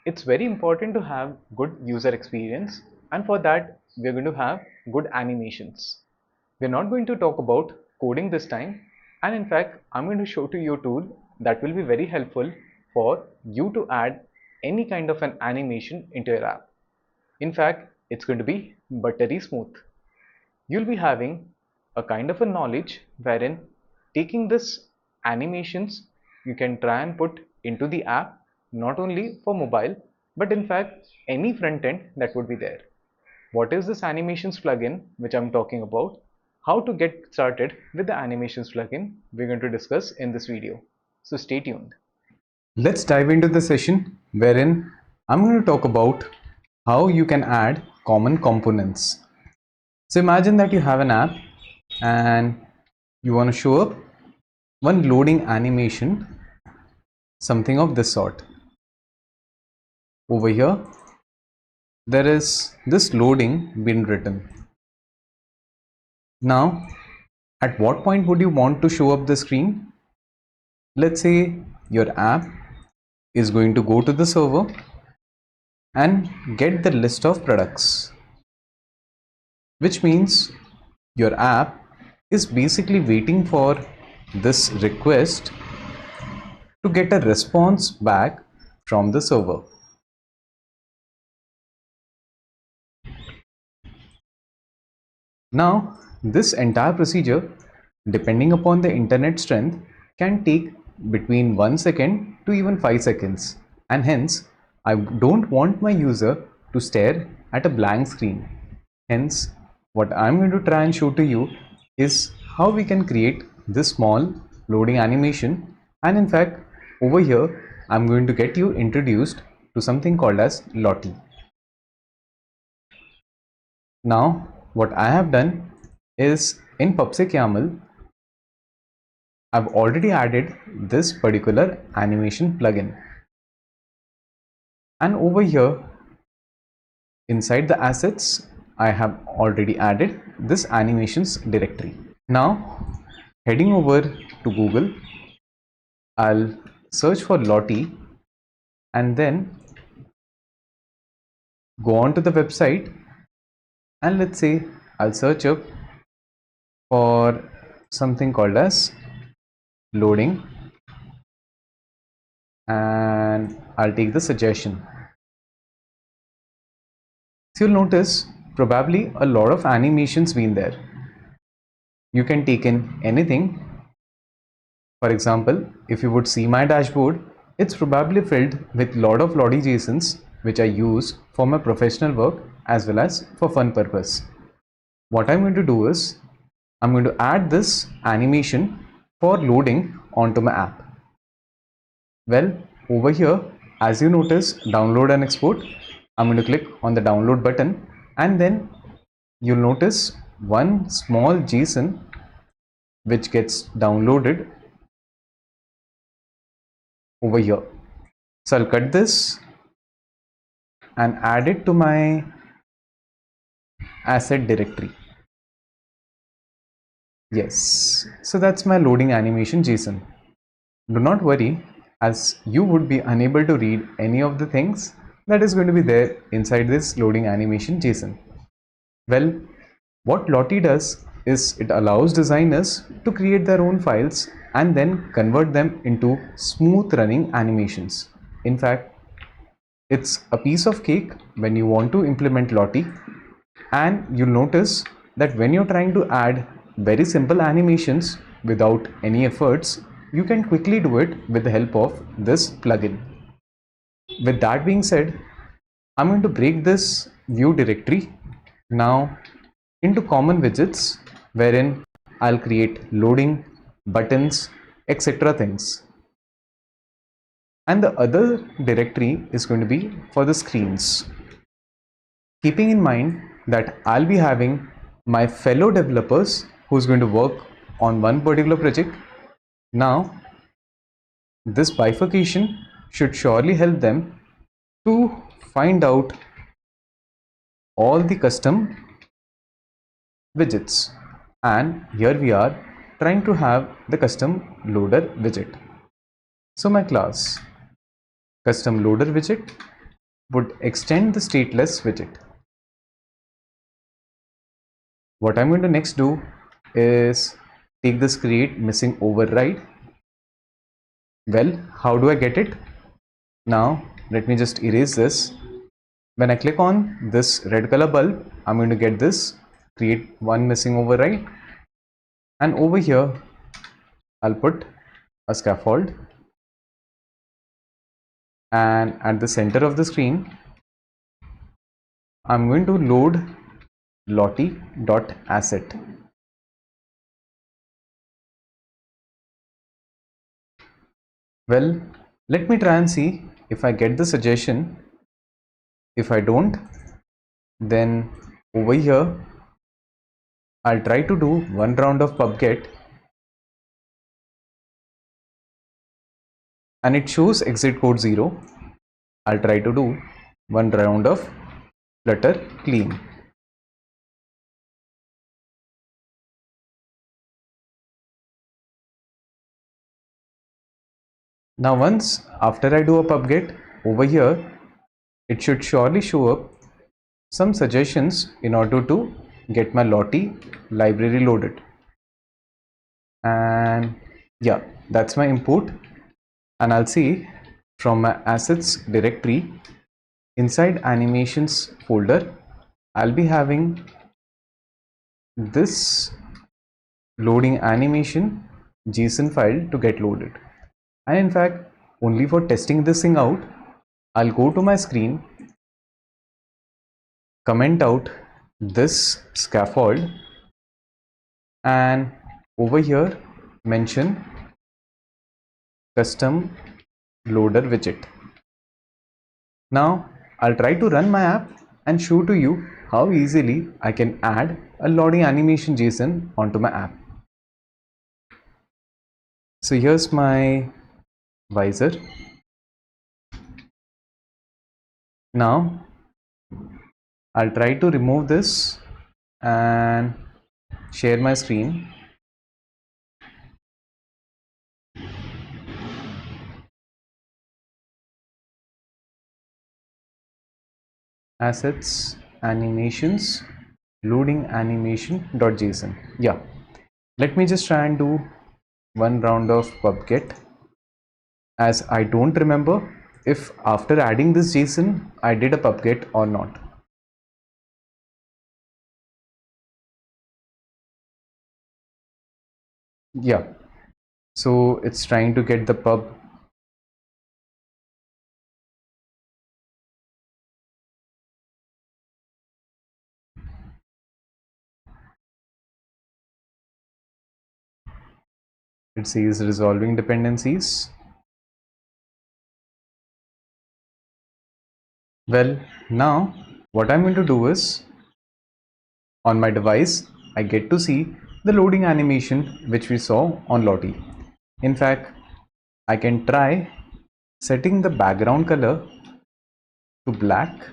It's very important to have good user experience, and for that we're going to have good animations. We're not going to talk about coding this time, and in fact I'm going to show to you a tool that will be very helpful for you to add any kind of an animation into your app. In fact, it's going to be buttery smooth. You'll be having a kind of a knowledge wherein taking this animations you can try and put into the app, not only for mobile but in fact any front end that would be there. What is this animations plugin which I'm talking about? How to get started with the animations plugin we're going to discuss in this video. So stay tuned. Let's dive into the session wherein I'm going to talk about how you can add common components. So imagine that you have an app and you want to show up one loading animation, something of this sort. Over here, there is this loading been written. Now, at what point would you want to show up the screen? Let's say your app is going to go to the server and get the list of products, which means your app is basically waiting for this request to get a response back from the server. Now, this entire procedure, depending upon the internet strength, can take between 1 second to even 5 seconds, and hence I don't want my user to stare at a blank screen. Hence, what I'm going to try and show to you is how we can create this small loading animation, and in fact over here I'm going to get you introduced to something called as lottie. Now what I have done is in PubSec YAML I've already added this particular animation plugin, and over here inside the assets I have already added this animations directory. Now heading over to Google, I'll search for lottie and then go on to the website, and let's say I'll search up for something called as loading, and I'll take the suggestion. So you'll notice probably a lot of animations been there. You can take in anything. For example, if you would see my dashboard, it's probably filled with lot of lottie JSONs which I use for my professional work as well as for fun purpose. What I'm going to do is I'm going to add this animation for loading onto my app. Well, over here, as you notice, download and export, I'm going to click on the download button, and then you'll notice one small JSON which gets downloaded over here. So I'll cut this and add it to my asset directory. Yes, so that's my loading animation JSON. Do not worry, as you would be unable to read any of the things that is going to be there inside this loading animation JSON. Well, what Lottie does is it allows designers to create their own files and then convert them into smooth running animations. In fact, it's a piece of cake when you want to implement Lottie, and you'll notice that when you're trying to add very simple animations without any efforts, you can quickly do it with the help of this plugin. With that being said, I'm going to break this view directory now into common widgets wherein I'll create loading, buttons, etc. things. And the other directory is going to be for the screens. Keeping in mind that I'll be having my fellow developers who's going to work on one particular project. Now, this bifurcation should surely help them to find out all the custom widgets, and here we are trying to have the custom loader widget. So my class custom loader widget would extend the stateless widget. What I'm going to next do is take this create missing override. Well, how do I get it? Now, let me just erase this. When I click on this red color bulb, I'm going to get this create one missing override. And over here, I'll put a scaffold. And at the center of the screen, I'm going to load lottie.asset. Well, let me try and see if I get the suggestion. If I don't, then over here, I'll try to do one round of pubget and it shows exit code 0. I'll try to do one round of flutter clean. Now once after I do a pubget over here, it should surely show up some suggestions in order to get my lottie library loaded. And yeah, that's my input. And I'll see from my assets directory inside animations folder, I'll be having this loading animation JSON file to get loaded. And in fact, only for testing this thing out, I'll go to my screen, comment out this scaffold, and over here mention custom loader widget. Now I'll try to run my app and show to you how easily I can add a loading animation JSON onto my app. So here's my visor. Now I'll try to remove this and share my screen. Assets, animations, loading animation.json. Yeah, let me just try and do one round of pubget, as I don't remember if after adding this JSON I did a pubget or not. Yeah, so it's trying to get the pub. It says resolving dependencies. Well, now what I'm going to do is on my device, I get to see the loading animation which we saw on Lottie. In fact, I can try setting the background color to black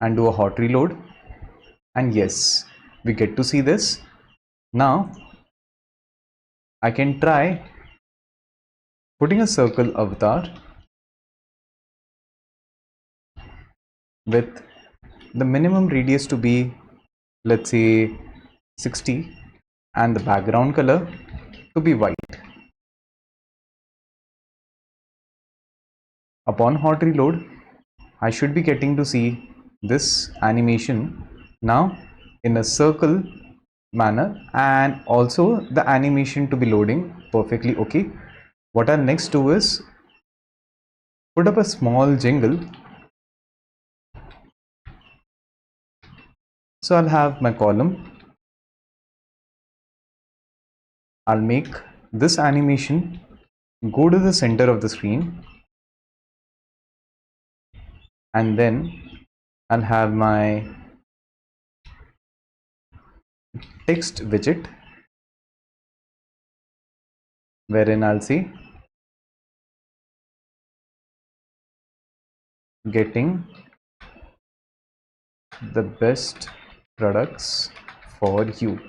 and do a hot reload. And yes, we get to see this. Now I can try putting a circle avatar with the minimum radius to be, let's say, 60 and the background color to be white. Upon hot reload, I should be getting to see this animation now in a circle manner, and also the animation to be loading perfectly okay. What I'll next do is put up a small jingle. So I'll have my column. I'll make this animation go to the center of the screen, and then I'll have my text widget wherein I'll see getting the best products for you.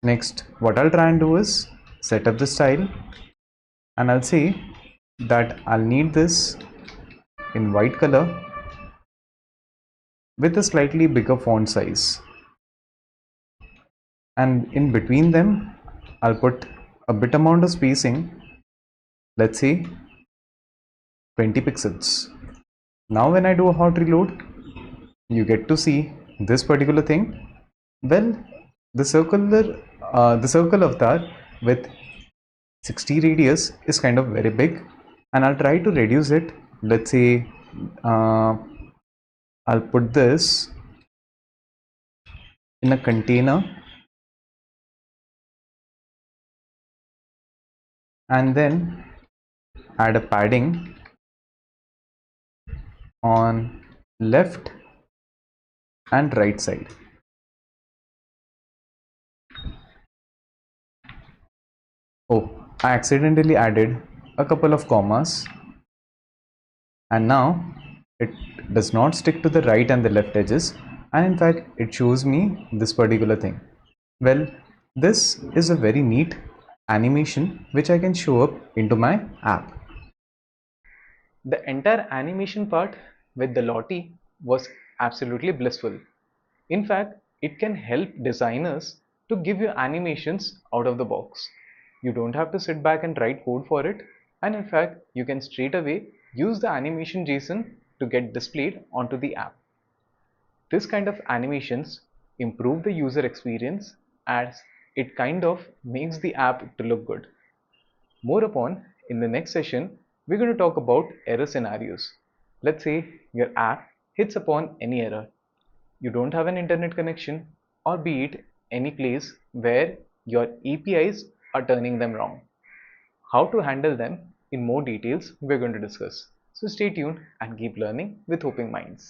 Next, what I'll try and do is set up the style, and I'll say that I'll need this in white color with a slightly bigger font size, and in between them I'll put a bit amount of spacing, let's say 20 pixels. Now when I do a hot reload, you get to see this particular thing. Well, the circle avatar with 60 radius is kind of very big, and I'll try to reduce it. Let's say uh, I'll put this in a container, and then add a padding on left and right side. Oh, I accidentally added a couple of commas, and now it does not stick to the right and the left edges, and in fact it shows me this particular thing. Well, this is a very neat animation which I can show up into my app. The entire animation part with the lottie was absolutely blissful. In fact, it can help designers to give you animations out of the box. You don't have to sit back and write code for it, and in fact, you can straight away use the animation JSON to get displayed onto the app. This kind of animations improve the user experience as it kind of makes the app to look good. More upon in the next session, we're going to talk about error scenarios. Let's say your app hits upon any error. You don't have an internet connection, or be it any place where your APIs are turning them wrong. How to handle them in more details we're going to discuss. So stay tuned and keep learning with Hoping Minds.